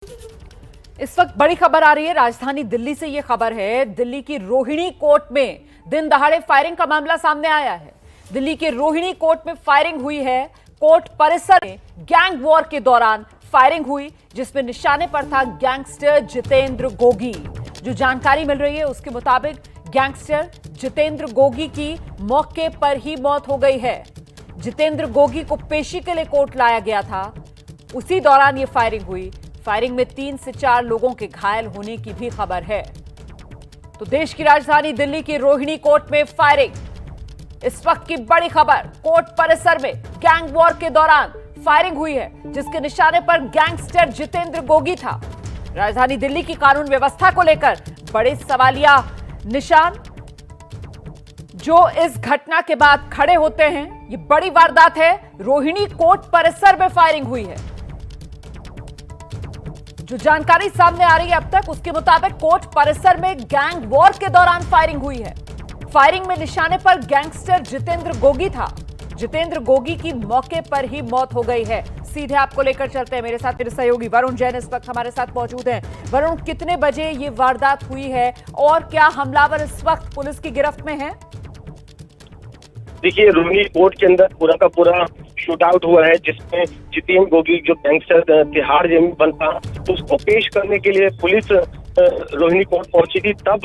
इस वक्त बड़ी खबर आ रही है राजधानी दिल्ली से। यह खबर है दिल्ली की रोहिणी कोर्ट में दिन दहाड़े फायरिंग का मामला सामने आया है। दिल्ली के रोहिणी कोर्ट में फायरिंग हुई है। कोर्ट परिसर में गैंग वॉर के दौरान फायरिंग हुई, जिसमें निशाने पर था गैंगस्टर जितेंद्र गोगी। जो जानकारी मिल रही है उसके मुताबिक गैंगस्टर जितेंद्र गोगी की मौके पर ही मौत हो गई है। जितेंद्र गोगी को पेशी के लिए कोर्ट लाया गया था, उसी दौरान ये फायरिंग हुई। फायरिंग में 3 से 4 लोगों के घायल होने की भी खबर है। तो देश की राजधानी दिल्ली की रोहिणी कोर्ट में फायरिंग, इस वक्त की बड़ी खबर। कोर्ट परिसर में गैंग वॉर के दौरान फायरिंग हुई है, जिसके निशाने पर गैंगस्टर जितेंद्र गोगी था। राजधानी दिल्ली की कानून व्यवस्था को लेकर बड़े सवालिया निशान जो इस घटना के बाद खड़े होते हैं। ये बड़ी वारदात है, रोहिणी कोर्ट परिसर में फायरिंग हुई है। जो जानकारी सामने आ रही है अब तक, उसके मुताबिक कोर्ट परिसर में गैंग वॉर के दौरान फायरिंग हुई है। फायरिंग में निशाने पर गैंगस्टर जितेंद्र गोगी था। जितेंद्र गोगी की मौके पर ही मौत हो गई है। सीधे आपको लेकर चलते हैं, मेरे साथ मेरे सहयोगी वरुण जैन इस वक्त हमारे साथ मौजूद हैं। वरुण, कितने बजे ये वारदात हुई है और क्या हमलावर इस वक्त पुलिस की गिरफ्त में है? देखिए, रोहिणी कोर्ट के अंदर पूरा का पूरा शूट आउट हुआ है, जिसमें जितेंद्र गोगी जो गैंगस्टर तिहाड़ जेल में बंद था, उसको पेश करने के लिए पुलिस रोहिणी कोर्ट पहुंची थी। तब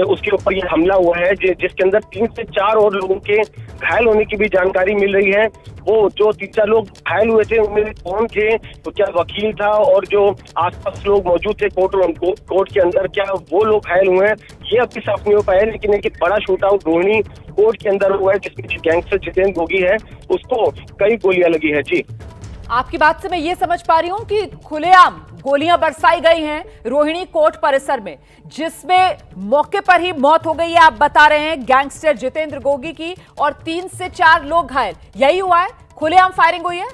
उसके ऊपर ये हमला हुआ है, जिसके अंदर 3 से 4 और लोगों के घायल होने की भी जानकारी मिल रही है। वो जो 3-4 लोग घायल हुए थे उनमें कौन थे, तो क्या वकील था और जो आसपास लोग मौजूद थे कोर्ट के अंदर, क्या वो लोग घायल हुए हैं, ये अभी साफ नहीं हो पाया। लेकिन एक बड़ा शूट आउट रोहिणी कोर्ट के अंदर हुआ है, जिसमें जो गैंगस्टर जितेंद्र गोगी है उसको कई गोलियां लगी है। जी, आपकी बात से मैं ये समझ पा रही हूं कि खुलेआम गोलियां बरसाई गई हैं रोहिणी कोर्ट परिसर में, जिसमें मौके पर ही मौत हो गई है। आप बता रहे हैं गैंगस्टर जितेंद्र गोगी की, और 3 से 4 लोग घायल। यही हुआ है, खुलेआम फायरिंग हुई है?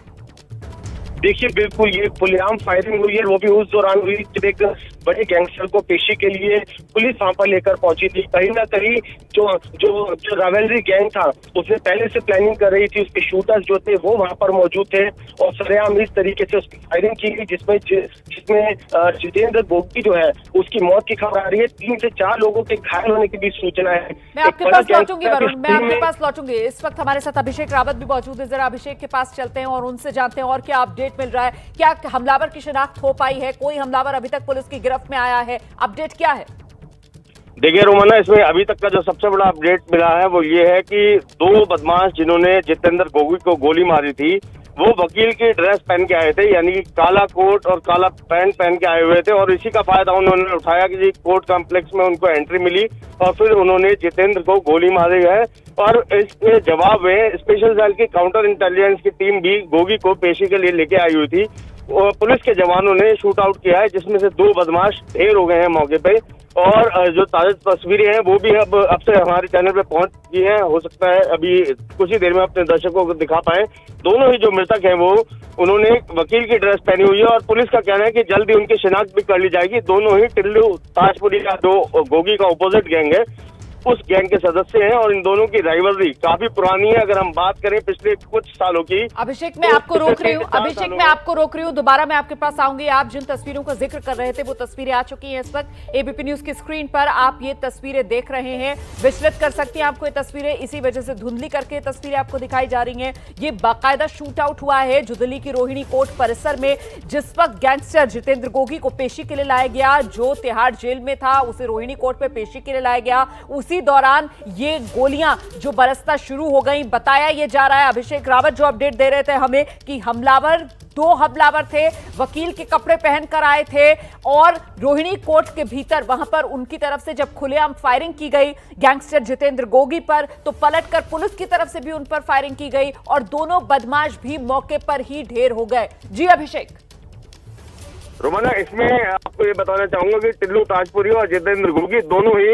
देखिए, बिल्कुल ये खुलेआम फायरिंग हुई है। वो भी उस दौरान हुई जब एक बड़े गैंगस्टर को पेशी के लिए पुलिस वहां पर लेकर पहुंची थी। कहीं ना कहीं जो रावेलरी गैंग था उसने पहले से प्लानिंग कर रही थी। उसके शूटर्स जो थे वो वहां पर मौजूद थे और सरेआम इस तरीके से उसकी फायरिंग की गई, जिसमें जितेंद्र गोगी जो है उसकी मौत की खबर आ रही है। 3 से 4 लोगों के घायल होने की भी सूचना है। मैं आपके पास लौटूंगी वरुण, मैं आपके पास लौटूंगी। इस वक्त हमारे साथ अभिषेक रावत भी मौजूद है। जरा अभिषेक के पास चलते हैं और उनसे जानते हैं और क्या अपडेट मिल रहा है। क्या हमलावर की शिनाख्त हो पाई है? कोई हमलावर अभी तक पुलिस की गिरफ्त में आया है? अपडेट क्या है? देखिए रोमाना, इसमें अभी तक का जो सबसे बड़ा अपडेट मिला है वो ये है कि 2 बदमाश जिन्होंने जितेंद्र गोगी को गोली मारी थी, वो वकील की ड्रेस पहन के आए थे, यानी कि काला कोट और काला पैंट पहन के आए हुए थे। और इसी का फायदा उन्होंने उठाया कि कोर्ट कॉम्प्लेक्स में उनको एंट्री मिली और फिर उन्होंने जितेंद्र को गोली मारी है। और इसके जवाब में स्पेशल सेल की काउंटर इंटेलिजेंस की टीम भी गोगी को पेशी के लिए लेके आई हुई थी। पुलिस के जवानों ने शूट आउट किया है, जिसमें से 2 बदमाश ढेर हो गए हैं मौके पे। और जो ताजा तस्वीरें हैं वो भी अब से हमारे चैनल पे पहुंच गई हैं। हो सकता है अभी कुछ ही देर में अपने दर्शकों को दिखा पाए। दोनों ही जो मृतक हैं वो उन्होंने वकील की ड्रेस पहनी हुई है और पुलिस का कहना है कि जल्दी उनकी शिनाख्त भी कर ली जाएगी। दोनों ही टिल्लू ताजपुरी का जो गोगी का ऑपोजिट गैंग है उस गैंग के सदस्य हैं और इन दोनों की राइवलरी काफी पुरानी है। अगर हम बात करें पिछले कुछ सालों की। अभिषेक, मैं आपको रोक रही हूँ, दोबारा मैं आपके पास आऊंगी। आप जिन तस्वीरों का जिक्र कर रहे थे वो तस्वीरें आ चुकी हैं इस वक्त एबीपी न्यूज की स्क्रीन पर। आप ये तस्वीरें देख रहे हैं, विचलित कर सकती हैं आपको ये तस्वीरें, इसी वजह से धुंधली करके तस्वीरें आपको दिखाई जा रही हैं। ये बाकायदा शूट आउट हुआ है जो दिल्ली की रोहिणी कोर्ट परिसर में, जिस वक्त गैंगस्टर जितेंद्र गोगी को पेशी के लिए लाया गया, जो तिहाड़ जेल में था उसे रोहिणी कोर्ट में पेशी के लिए लाया गया। उसी दौरान ये गोलियां जो बरसना शुरू हो गई। बताया ये जा रहा है, अभिषेक रावत जो अपडेट दे रहे थे हमें, कि हमलावर 2 हमलावर थे, वकील के कपड़े पहनकर आए थे और रोहिणी कोर्ट के भीतर वहां पर उनकी तरफ से जब खुलेआम फायरिंग की गई गैंगस्टर जितेंद्र गोगी पर, तो पलटकर पुलिस की तरफ से भी उन पर फायरिंग की गई और दोनों बदमाश भी मौके पर ही ढेर हो गए। जी अभिषेक। रोमाना, इसमें आपको ये बताना चाहूंगा कि टिल्लू ताजपुरी और जितेंद्र गोगी दोनों ही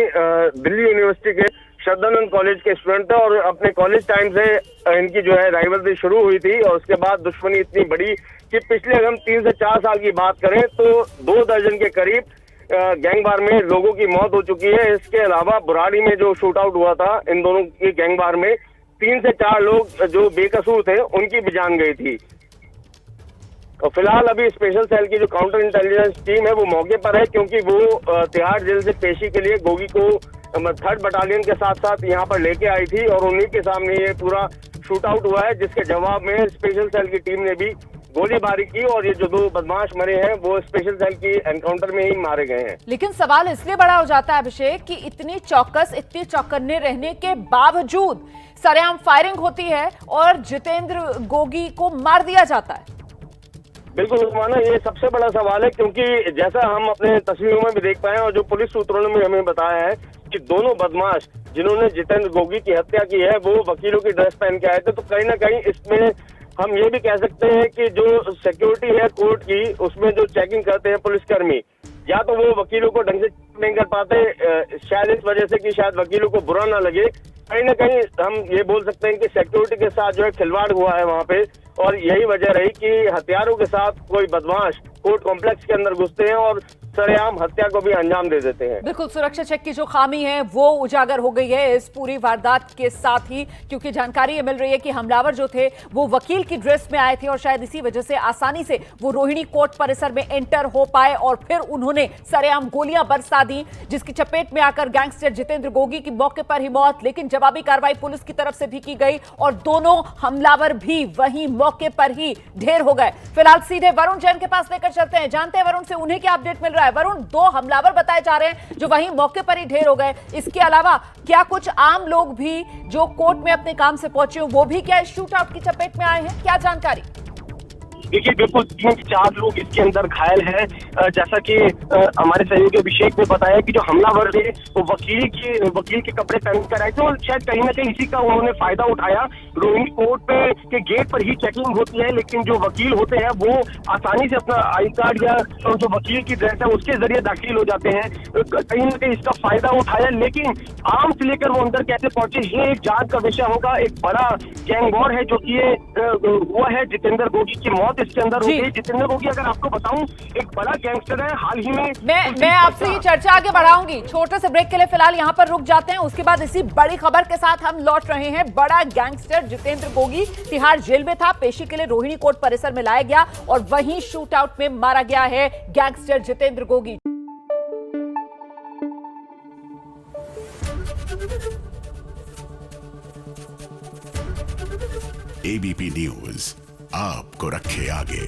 दिल्ली यूनिवर्सिटी के श्रद्धानंद कॉलेज के स्टूडेंट थे और अपने कॉलेज टाइम से इनकी जो है राइवलरी शुरू हुई थी। और उसके बाद दुश्मनी इतनी बड़ी कि पिछले अगर हम 3 से 4 साल की बात करें तो 2 दर्जन के करीब गैंगवार में लोगों की मौत हो चुकी है। इसके अलावा बुराड़ी में जो शूट आउट हुआ था इन दोनों की गैंगवार में, 3 से 4 लोग जो बेकसूर थे उनकी भी जान गई थी। और फिलहाल अभी स्पेशल सेल की जो काउंटर इंटेलिजेंस टीम है वो मौके पर है, क्योंकि वो तिहाड़ जेल से पेशी के लिए गोगी को 3rd बटालियन के साथ साथ यहाँ पर लेके आई थी और उन्हीं के सामने ये पूरा शूट आउट हुआ है, जिसके जवाब में स्पेशल सेल की टीम ने भी गोलीबारी की और ये जो 2 बदमाश मरे हैं वो स्पेशल सेल की एनकाउंटर में ही मारे गए हैं। लेकिन सवाल इसलिए बड़ा हो जाता है अभिषेक कि इतनी चौकस, इतनी चौकन्ने रहने के बावजूद सरेआम फायरिंग होती है और जितेंद्र गोगी को मार दिया जाता है। बिल्कुल रुकमाना, ये सबसे बड़ा सवाल है, क्योंकि जैसा हम अपने तस्वीरों में भी देख पाए और जो पुलिस सूत्रों ने भी हमें बताया है कि दोनों बदमाश जिन्होंने जितेंद्र गोगी की हत्या की है वो वकीलों की ड्रेस पहन के आए थे। तो कहीं ना कहीं इसमें हम ये भी कह सकते हैं कि जो सिक्योरिटी है कोर्ट की, उसमें जो चेकिंग करते हैं पुलिसकर्मी, या तो वो वकीलों को ढंग से नहीं कर पाते, शायद इस वजह से कि शायद वकीलों को बुरा ना लगे। कहीं ना कहीं हम ये बोल सकते हैं कि सिक्योरिटी के साथ जो है खिलवाड़ हुआ है वहाँ पे, और यही वजह रही कि हथियारों के साथ कोई बदमाश कोर्ट कॉम्प्लेक्स के अंदर घुसते हैं और सरेआम हत्या को भी अंजाम दे देते हैं। बिल्कुल, सुरक्षा चेक की जो खामी है वो उजागर हो गई है इस पूरी वारदात के साथ ही, क्योंकि जानकारी ये मिल रही है कि हमलावर जो थे वो वकील की ड्रेस में आए थे और शायद इसी वजह से आसानी से वो रोहिणी कोर्ट परिसर में एंटर हो पाए और फिर उन्होंने सरेआम गोलियां बरसा दी, जिसकी चपेट में आकर गैंगस्टर जितेंद्र गोगी की मौके पर ही मौत। लेकिन जवाबी कार्रवाई पुलिस की तरफ से भी की गई और दोनों हमलावर भी वहीं मौके पर ही ढेर हो गए। फिलहाल सीधे वरुण जैन के पास लेकर चलते हैं, जानते हैं वरुण से उन्हें क्या अपडेट मिल रहा है। वरुण, 2 हमलावर बताए जा रहे हैं जो वहीं मौके पर ही ढेर हो गए, इसके अलावा क्या कुछ आम लोग भी जो कोर्ट में अपने काम से पहुंचे वो भी क्या शूट आउट की चपेट में आए हैं, क्या जानकारी? देखिए, बिल्कुल 3 से 4 लोग इसके अंदर घायल हैं। जैसा कि हमारे सहयोगी अभिषेक ने बताया कि जो हमलावर थे वो वकील के कपड़े पहन कर आए थे और शायद कहीं ना कहीं इसी का उन्होंने फायदा उठाया। रोहिणी कोर्ट के गेट पर ही चेकिंग होती है, लेकिन जो वकील होते हैं वो आसानी से अपना आई कार्ड या जो वकील की ड्रेस है उसके जरिए दाखिल हो जाते हैं। कहीं ना कहीं इसका फायदा उठाया, लेकिन आर्म से लेकर वो अंदर कैसे पहुंचे ये एक जांच का विषय होगा। एक बड़ा गैंग वॉर है जो कि ये हुआ है, जितेंद्र गोगी की मौत इसके अंदर हो गई। जितेंद्र गोगी, अगर आपको बताऊं, एक बड़ा गैंगस्टर है। हाल ही में मैं आपसे ये चर्चा आगे बढ़ाऊंगी, छोटे से ब्रेक के लिए फिलहाल यहाँ पर रुक जाते हैं, उसके बाद इसी बड़ी खबर के साथ हम लौट रहे हैं। बड़ा गैंगस्टर जितेंद्र गोगी तिहाड़ जेल में था, पेशी के लिए रोहिणी कोर्ट परिसर में लाया गया और वहीं शूट आउट में मारा गया है gangster Jitendra Gogi. ABP news आपको रखे आगे।